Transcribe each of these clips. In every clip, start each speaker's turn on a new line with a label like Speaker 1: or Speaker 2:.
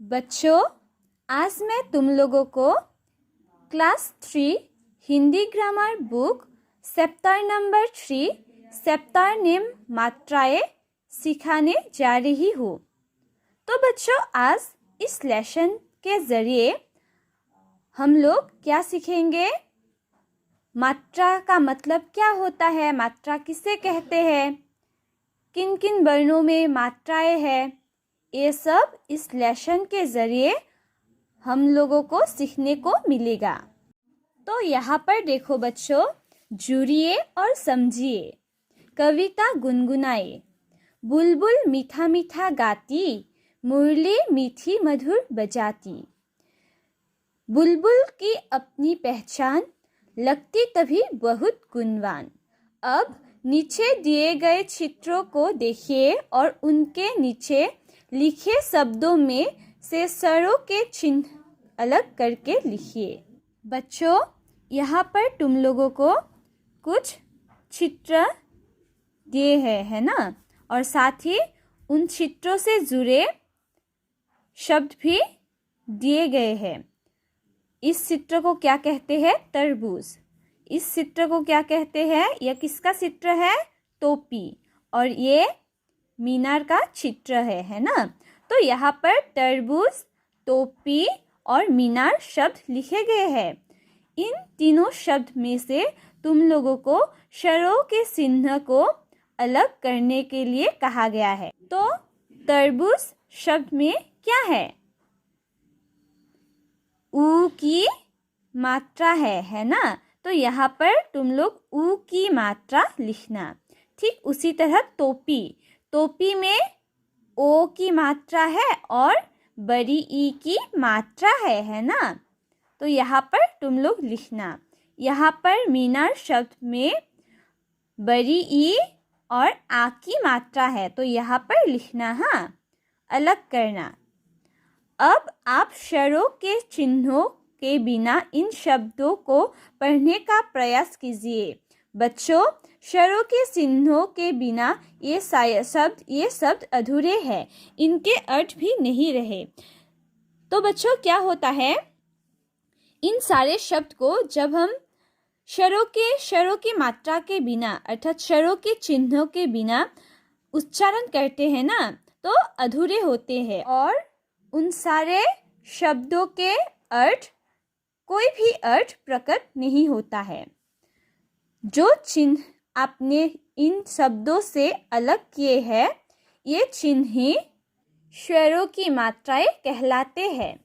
Speaker 1: बच्चों, आज मैं तुम लोगों को class 3 Hindi grammar book chapter number 3 chapter name मात्राएं सिखाने जा रही हूँ। तो बच्चों, आज इस लेसन के ज़रिए हम लोग क्या सीखेंगे? मात्रा का मतलब क्या होता है, मात्रा किसे कहते हैं, किन किन वर्णों में मात्राएं हैं, ये सब इस लेसन के ज़रिए हम लोगों को सीखने को मिलेगा। तो यहाँ पर देखो बच्चों, जुड़िए और समझिए। कविता गुनगुनाए। बुलबुल मीठा मीठा गाती, मुरली मीठी मधुर बजाती। बुलबुल की अपनी पहचान, लगती तभी बहुत गुणवान। अब नीचे दिए गए चित्रों को देखिए और उनके नीचे लिखे शब्दों में से स्वरों के चिन्ह अलग करके लिखिए। बच्चों, यहाँ पर तुम लोगों को कुछ चित्र दिए हैं, है ना? और साथ ही उन चित्रों से जुड़े शब्द भी दिए गए हैं। इस चित्र को क्या कहते हैं? तरबूज। इस चित्र को क्या कहते हैं? यह किसका चित्र है? टोपी। और ये मीनार का चित्र है ना? तो यहाँ पर तरबूज, टोपी और मीनार शब्द लिखे गए हैं। इन तीनों शब्द में से तुम लोगों को स्वरों के चिन्ह को अलग करने के लिए कहा गया है। तो तरबूज शब्द में क्या है? ऊ की मात्रा है ना? तो यहाँ पर तुम लोग ऊ की मात्रा लिखना। ठीक उसी तरह टोपी में ओ की मात्रा है और बड़ी ई की मात्रा है ना? तो यहाँ पर तुम लोग लिखना। यहाँ पर मीनार शब्द में बड़ी ई और आ की मात्रा है, तो यहाँ पर लिखना, हाँ, अलग करना। अब आप स्वरों के चिन्हों के बिना इन शब्दों को पढ़ने का प्रयास कीजिए। बच्चों, स्वरों के चिन्हों के बिना ये शब्द अधूरे हैं, इनके अर्थ भी नहीं रहे। तो बच्चों, क्या होता है? इन सारे शब्द को जब हम स्वरों की मात्रा के बिना अर्थात स्वरों के चिन्हों के बिना उच्चारण करते हैं ना, तो अधूरे होते हैं और उन सारे शब्दों के अर्थ, कोई भी अर्थ प्रकट नहीं होता है। जो चिन्ह आपने इन शब्दों से अलग किए हैं, ये चिन्ह ही स्वरों की मात्राएं कहलाते हैं।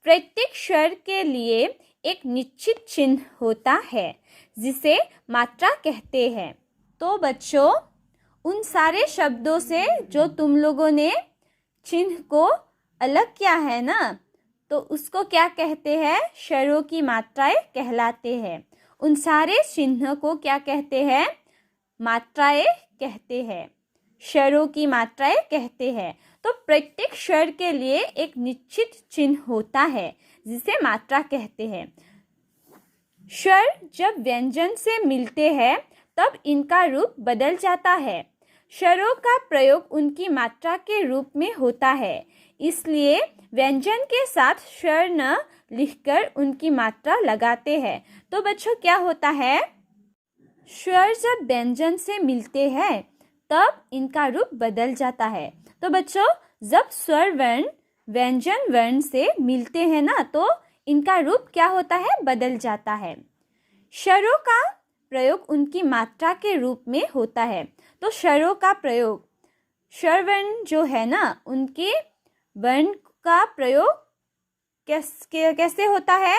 Speaker 1: प्रत्येक स्वर के लिए एक निश्चित चिन्ह होता है जिसे मात्रा कहते हैं। तो बच्चों, उन सारे शब्दों से जो तुम लोगों ने चिन्ह को अलग किया है ना, तो उसको क्या कहते हैं? स्वरों की मात्राएं कहलाते हैं। उन सारे चिन्ह को क्या कहते हैं? मात्राएं कहते हैं, स्वरों की मात्राएं कहते हैं। तो प्रत्येक स्वर के लिए एक निश्चित चिन्ह होता है जिसे मात्रा कहते हैं। स्वर जब व्यंजन से मिलते हैं तब इनका रूप बदल जाता है। स्वरों का प्रयोग उनकी मात्रा के रूप में होता है, इसलिए व्यंजन के साथ स्वर न लिखकर उनकी मात्रा लगाते हैं। तो बच्चों, क्या होता है? स्वर जब व्यंजन से मिलते हैं तब इनका रूप बदल जाता है। तो बच्चों, जब स्वर वर्ण व्यंजन वर्ण से मिलते हैं ना, तो इनका रूप क्या होता है? बदल जाता है। स्वरों का प्रयोग उनकी मात्रा के रूप में होता है। तो स्वरों का प्रयोग, स्वर वर्ण जो है ना, उनके वर्ण का प्रयोग कैसे होता है?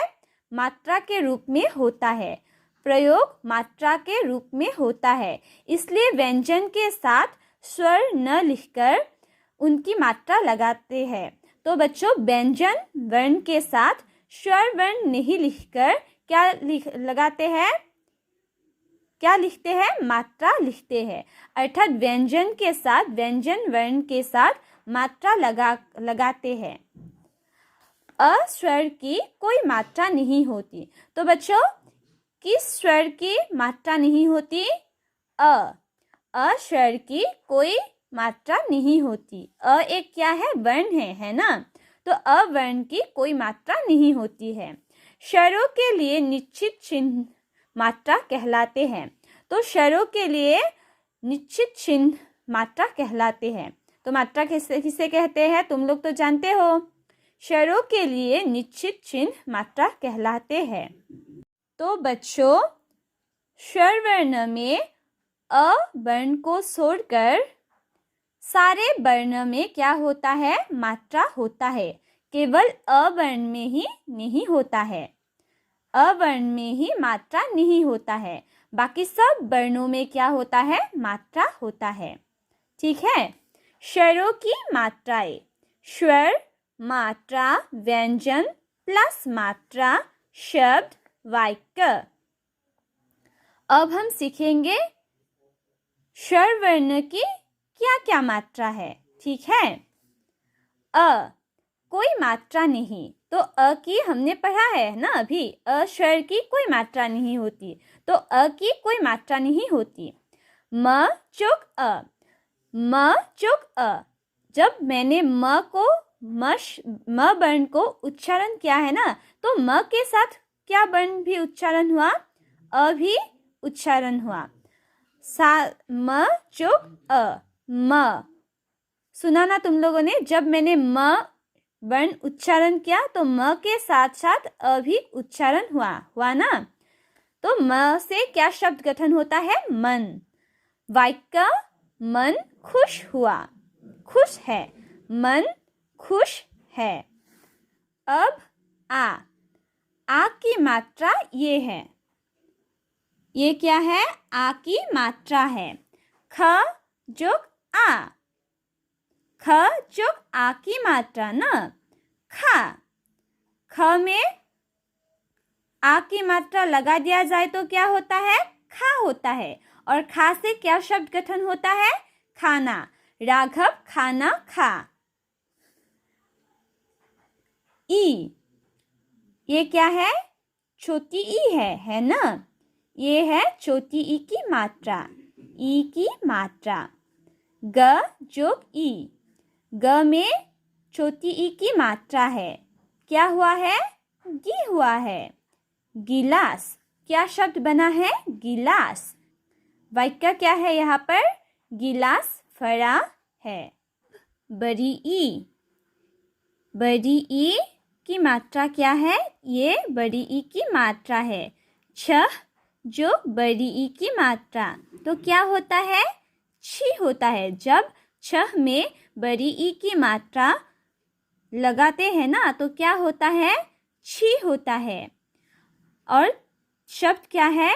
Speaker 1: मात्रा के रूप में होता है। प्रयोग मात्रा के रूप में होता है, इसलिए व्यंजन के साथ स्वर न लिखकर उनकी मात्रा लगाते हैं। तो बच्चों, व्यंजन वर्ण के साथ स्वर वर्ण नहीं लिखकर क्या लगाते हैं? क्या लिखते हैं? मात्रा लिखते हैं। अर्थात व्यंजन के साथ, व्यंजन वर्ण के साथ मात्रा लगाते हैं। अ स्वर की कोई मात्रा नहीं होती। तो बच्चों, किस स्वर की मात्रा नहीं होती? अ स्वर की कोई मात्रा नहीं होती। एक क्या है? वर्ण है ना? तो अ वर्ण की कोई मात्रा नहीं होती है। स्वरों के लिए निश्चित चिन्ह मात्रा कहलाते हैं। तो स्वरों के लिए निश्चित चिन्ह मात्रा कहलाते हैं। तो मात्रा किसे कहते हैं तुम लोग तो जानते हो। स्वरों के लिए निश्चित चिन्ह मात्रा कहलाते हैं। तो बच्चों, स्वर वर्ण में अ वर्ण को छोड़कर सारे वर्ण में क्या होता है? मात्रा होता है। केवल अ वर्ण में ही नहीं होता है। अ वर्ण में ही मात्रा नहीं होता है। बाकी सब वर्णों में क्या होता है? मात्रा होता है। ठीक है। स्वरों की मात्राएं। स्वर, मात्रा, व्यंजन प्लस मात्रा, शब्द, वाक्य। अब हम सीखेंगे स्वर वर्ण की क्या क्या मात्रा है। ठीक है। अ, कोई मात्रा नहीं। तो अ की हमने पढ़ा है ना अभी। अ स्वर की कोई मात्रा नहीं होती। तो अ की कोई मात्रा नहीं होती। म चुक अ, म चुक अ। जब मैंने म वर्ण को उच्चारण किया है ना, तो म के साथ क्या वर्ण भी उच्चारण हुआ? अ भी उच्चारण हुआ। म चुक अ, म। सुना ना तुम लोगों ने? जब मैंने म वर्ण उच्चारण किया तो म के साथ साथ अ भी उच्चारण हुआ ना। तो म से क्या शब्द गठन होता है? मन। वाक्य, मन खुश हुआ, खुश है, मन खुश है। अब आ की मात्रा ये है। ये क्या है? आ की मात्रा है। ख जुग आ, ख जुग आ की मात्रा ना, खा। ख में आ की मात्रा लगा दिया जाए तो क्या होता है? खा होता है। और खा से क्या शब्द गठन होता है? खाना। राघव खाना खा। ई, ये क्या है? छोटी ई है ना? ये है छोटी ई की मात्रा, ई की मात्रा। ग जोग ई, ग में छोटी ई की मात्रा है। क्या हुआ है? गी हुआ है। गिलास, क्या शब्द बना है? गिलास। वाक्य क्या है यहाँ पर? गिलास फरा है। बड़ी ई, बड़ी ई की मात्रा क्या है? ये बड़ी ई की मात्रा है। छह जो बड़ी ई की मात्रा, तो क्या होता है? छी होता है। जब छह में बड़ी ई की मात्रा लगाते हैं ना, तो क्या होता है? छी होता है। और शब्द क्या है?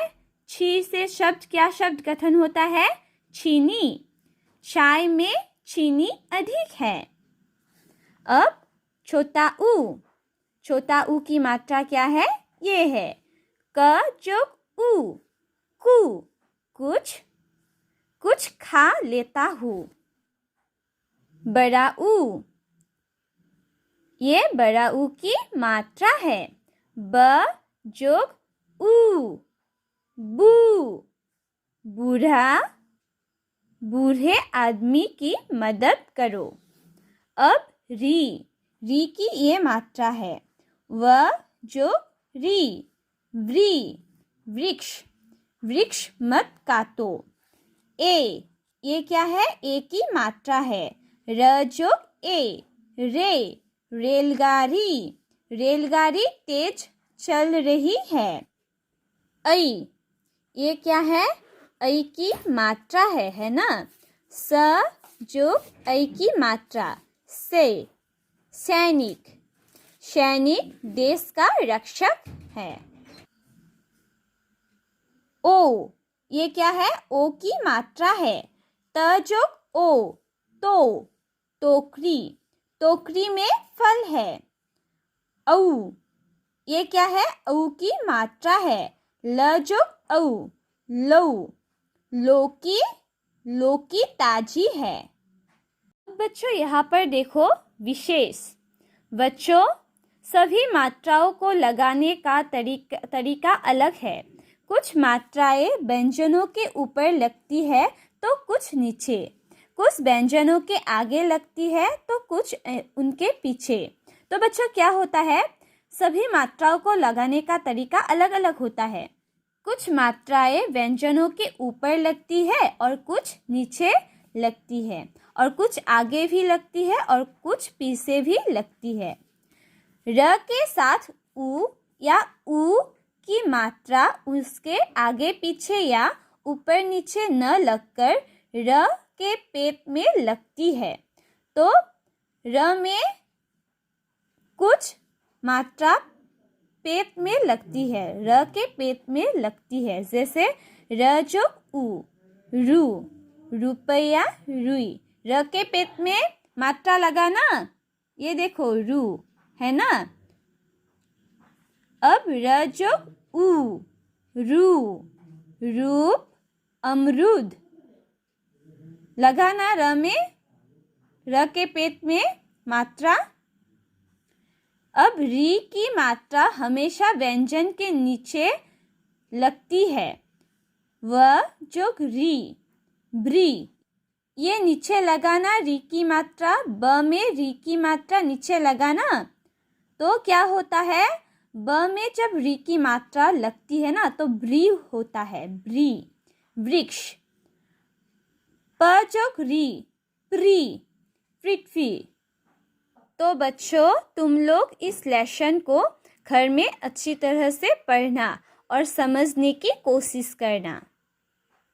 Speaker 1: छी से शब्द क्या शब्द गठन होता है? चीनी। चाय में चीनी अधिक है। अब छोटा ऊ, छोटा ऊ की मात्रा क्या है? ये है क जोग ऊ, कु। कुछ खा लेता हूँ। बड़ा ऊ, ये बड़ा ऊ की मात्रा है। ब जोग ऊ, बू। बूढ़ा, बूढ़े आदमी की मदद करो। अब री की ये मात्रा है। व जो री, व्री, वृक्ष। वृक्ष मत काटो। ए, ये क्या है? ए की मात्रा है। र जो ए, रे, रेलगाड़ी। रेलगाड़ी तेज चल रही है। ऐ, ये क्या है? ऐ की मात्रा है ना? स जो ऐ की मात्रा, से, सैनिक। सैनिक देश का रक्षक है। ओ, ये क्या है? ओ की मात्रा है। त जो ओ, तो, टोकरी। टोकरी में फल है। औ, ये क्या है? औ की मात्रा है। ल जो औ, लो। लौकी, लौकी ताजी है। बच्चों यहाँ पर देखो विशेष। बच्चों, सभी मात्राओं को लगाने का तरीका अलग है। कुछ मात्राएं व्यंजनों के ऊपर लगती है तो कुछ नीचे, कुछ व्यंजनों के आगे लगती है तो कुछ उनके पीछे। तो बच्चों क्या होता है, सभी मात्राओं को लगाने का तरीका अलग अलग होता है। कुछ मात्राएं व्यंजनों के ऊपर लगती है और कुछ नीचे लगती है, और कुछ आगे भी लगती है और कुछ पीछे भी लगती है। र के साथ उ या उ की मात्रा उसके आगे पीछे या ऊपर नीचे न लगकर र के पेट में लगती है। तो र में कुछ मात्रा पेट में लगती है, र के पेट में लगती है। जैसे रजोग उ, रू, रुपया, रुई। र के पेट में मात्रा लगा ना, ये देखो रू है ना। अब रजोग उ, रू, रूप, अमरूद। लगा ना र में, र के पेट में मात्रा। अब री की मात्रा हमेशा व्यंजन के नीचे लगती है। व जोग री, ब्री। ये नीचे लगाना री की मात्रा, ब में री की मात्रा नीचे लगाना, तो क्या होता है, ब में जब री की मात्रा लगती है ना तो ब्री होता है, ब्री, वृक्ष। प जोग री, प्री, पृथ्वी। तो बच्चों तुम लोग इस लेसन को घर में अच्छी तरह से पढ़ना और समझने की कोशिश करना।